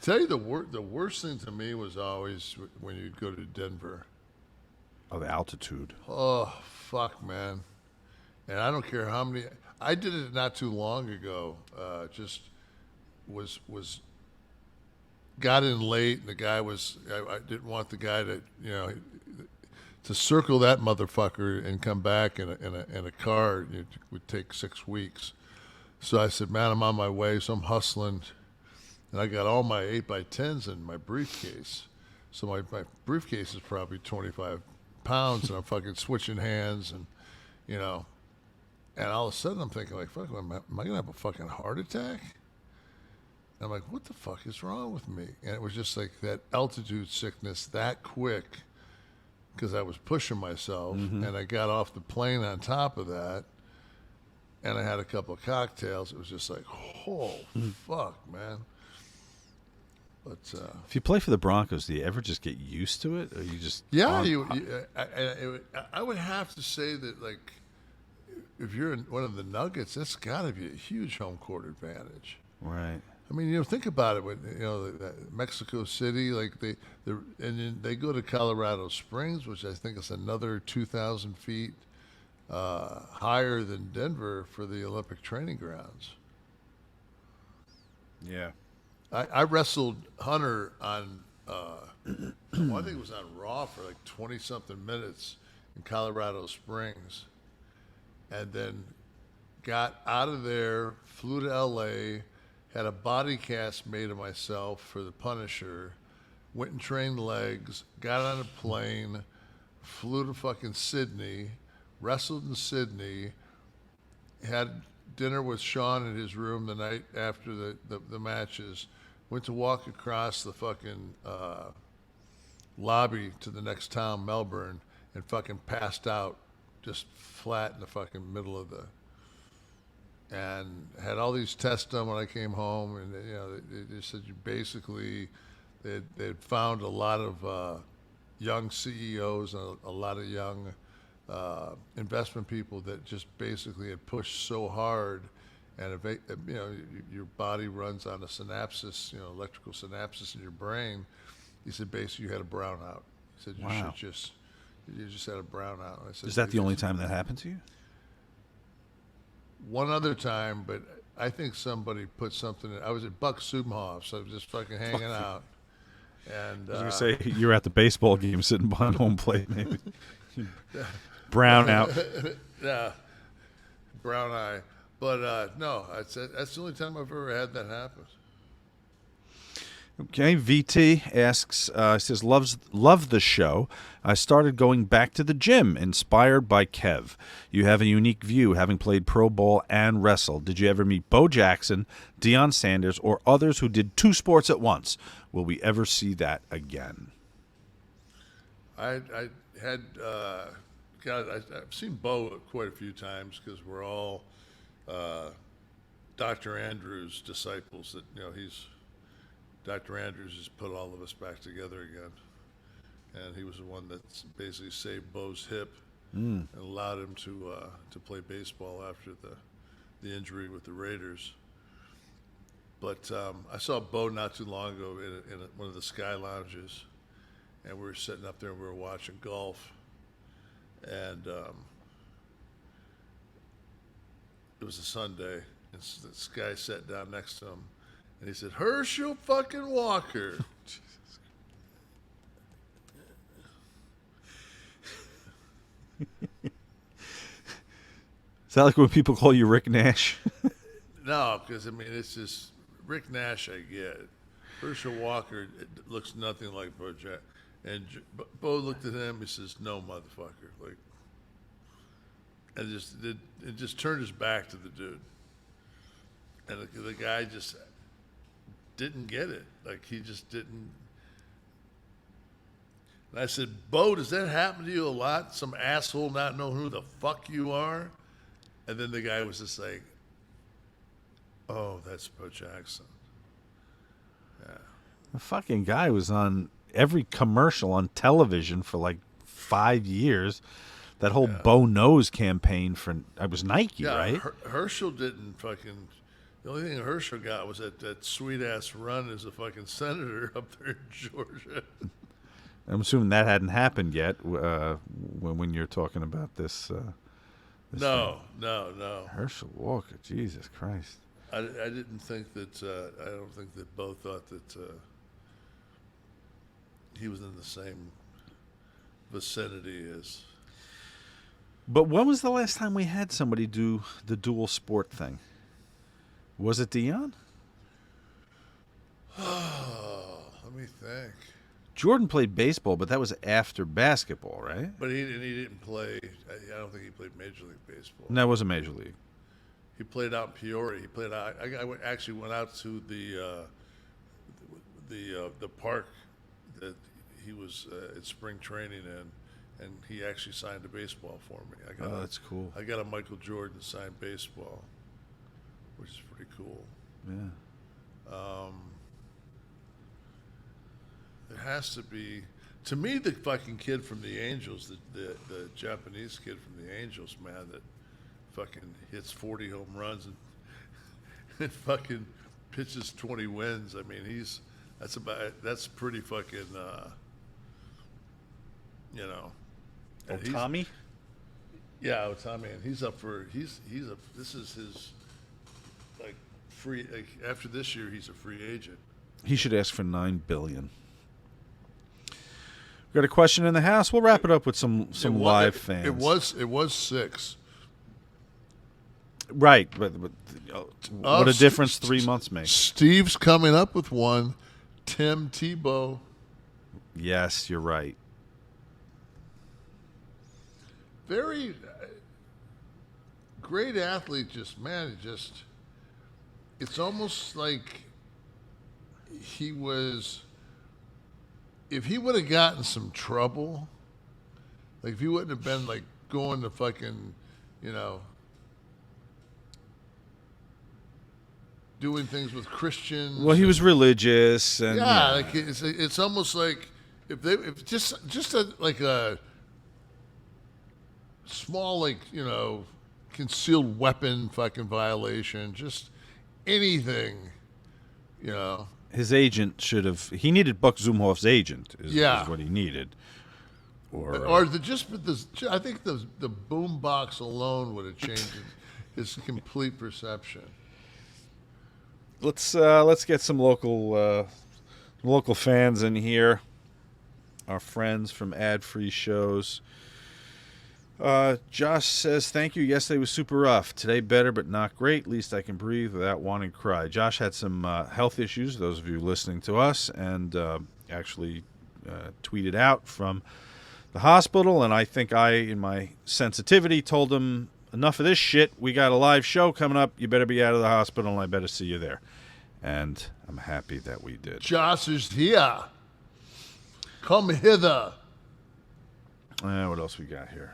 Tell you the worst thing to me was always when you'd go to Denver. Oh, the altitude. Oh fuck, man! And I don't care how many. I did it not too long ago. Just was got in late, and the guy was. I didn't want the guy to to circle that motherfucker and come back in a car. It would take 6 weeks. So I said, man, I'm on my way. So I'm hustling, and I got all my 8x10s in my briefcase. So my briefcase is probably 25 pounds, and I'm fucking switching hands, and you know, and all of a sudden I'm thinking like, fuck, am I gonna have a fucking heart attack? And I'm like, what the fuck is wrong with me? And it was just like that altitude sickness that quick because I was pushing myself, and I got off the plane on top of that, and I had a couple of cocktails. It was just like, oh fuck, man. But If you play for the Broncos, do you ever just get used to it, or you just yeah, I would have to say that like if you're in one of the Nuggets, that's got to be a huge home court advantage. right? I mean, think about it. When Mexico City, like and then they go to Colorado Springs, which I think is another 2,000 feet higher than Denver for the Olympic training grounds. Yeah. I wrestled Hunter on, well, I think it was on Raw for like 20 something minutes in Colorado Springs, and then got out of there, flew to LA, had a body cast made of myself for the Punisher, went and trained legs, got on a plane, flew to fucking Sydney, wrestled in Sydney, had dinner with Sean in his room the night after the matches, went to walk across the fucking lobby to the next town, Melbourne, and fucking passed out just flat in the fucking middle of the, and had all these tests done when I came home, and they said you basically they'd found a lot of young CEOs and a lot of young investment people that just basically had pushed so hard, and your body runs on a synapses, electrical synapses in your brain. He said basically you had a brownout. He said Wow. you just had a brownout. I said, Is that the only time that happened to you? one other time, but I think somebody put something in. I was at Buck Subhoff, so I was just fucking hanging out. And I was gonna say you're at the baseball game, sitting behind home plate, maybe. Brown out. yeah, brown eye. But no, that's the only time I've ever had that happen. Okay, VT asks, says, love the show. I started going back to the gym, inspired by Kev. You have a unique view, having played pro ball and wrestled. Did you ever meet Bo Jackson, Deion Sanders, or others who did two sports at once? Will we ever see that again? I had, I've seen Bo quite a few times because we're all Dr. Andrews' disciples. Dr. Andrews has put all of us back together again. And he was the one that basically saved Bo's hip and allowed him to play baseball after the injury with the Raiders. But I saw Bo not too long ago in one of the Sky Lounges, and we were sitting up there and we were watching golf. And it was a Sunday, and this guy sat down next to him, and he said, Herschel fucking Walker. Is that like when people call you Rick Nash? No, because, it's just Rick Nash, I get. Herschel Walker, it looks nothing like Bo Jack. And Bo looked at him, he says, no, motherfucker. Like, and it just turned his back to the dude. And the guy just didn't get it. Like, he just didn't. And I said, Bo, does that happen to you a lot? Some asshole not knowing who the fuck you are? And then the guy was just like, oh, that's Bo Jackson. Yeah. The fucking guy was on every commercial on television for like 5 years. That whole Bo Knows campaign it was Nike, right? Herschel didn't fucking The only thing Herschel got was that sweet ass run as a fucking senator up there in Georgia. I'm assuming that hadn't happened yet when you're talking about this. This No, thing. no. Herschel Walker, Jesus Christ. I didn't think that. I don't think that Bo thought that he was in the same vicinity as. But when was the last time we had somebody do the dual sport thing? Was it Dion? Oh, let me think. Jordan played baseball, but that was after basketball, right? But he didn't play. I don't think he played Major League Baseball. No, it wasn't Major League. He played out in Peoria. He played out. Actually went out to the park that he was in spring training in, and he actually signed a baseball for me. That's cool. I got a Michael Jordan signed baseball, which is pretty cool. Yeah. It has to be, to me, the fucking kid from the Angels, the Japanese kid from the Angels, man, that fucking hits 40 home runs and fucking pitches 20 wins. I mean, that's pretty fucking, you know. And Tommy? Yeah, Otami, and he's up for this is his like free after this year he's a free agent. He should ask for $9 billion. We got a question in the house. We'll wrap it up with some live fans. It was 6. Right, but what a difference 3 months makes. Steve's coming up with one. Tim Tebow. Yes, you're right. Very great athlete. It's almost like he was. If he would have gotten some trouble, like if he wouldn't have been like going to fucking, you know, doing things with Christians. Well, he was religious, and yeah, like it's almost like if just like a small, like, you know, concealed weapon fucking violation, just anything, you know. his agent should have. He needed Buck Zumhoff's agent. Is what he needed. Or I think the boom box alone would have changed his complete perception. Let's get some local fans in here. Our friends from ad-free shows. Josh says, thank you. Yesterday was super rough. Today better, but not great. Least I can breathe without wanting to cry. Josh had some health issues, those of you listening to us, and actually tweeted out from the hospital. And I think I, in my sensitivity, told him, enough of this shit. We got a live show coming up. You better be out of the hospital, and I better see you there. And I'm happy that we did. Josh is here. Come hither. What else we got here?